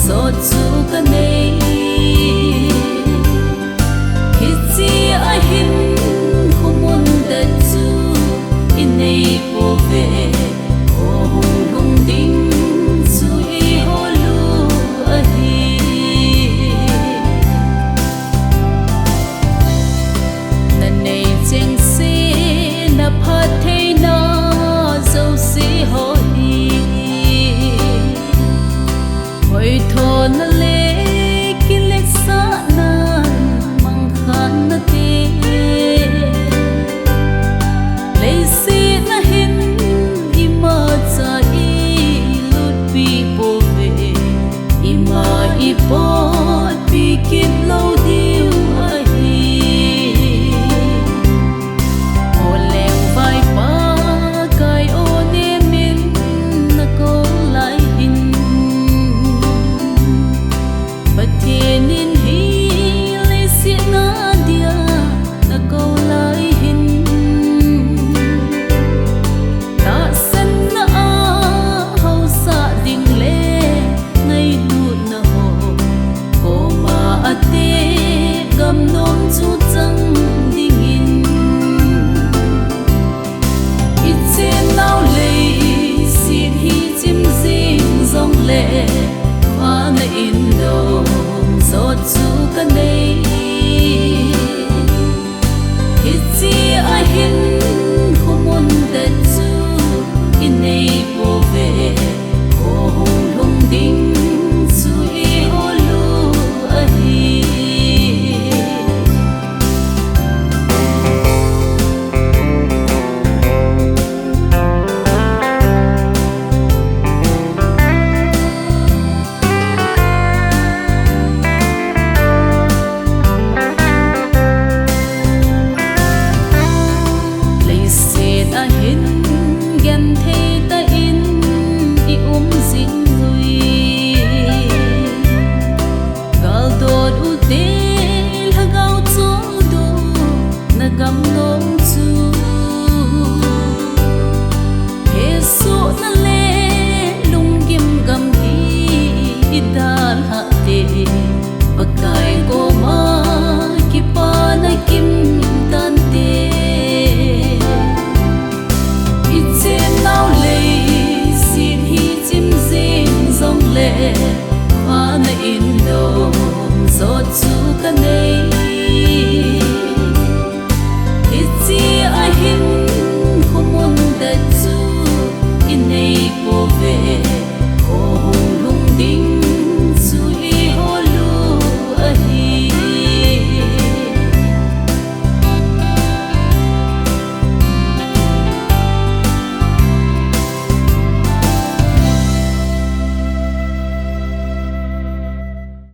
so chu ka nei hi chi a hin khumun da chu in nei po ve o lung ding chu i holu a hi na nei cheng se na phat thei na zo si ho oi thon le ki le sa na mang khan na te le si na hin ima cha i lut pi po ve ima I po pi kin lo diu a hi o leng vai pa kai o ne min na ko lai hin Patienin hi le si na dia na ko lai hin ta san na a hau sa ding le ngai lu na ho ko ma ate gam nom chu chang ding in itse nau le sin hi chim jing zong le na in dong so chu ka nei hi chi a hin khumun da chu in nei po ve ko lung ding chu i holu a hi gam nom chu he su na le lung kim gam hi dal ha te pakai ko ma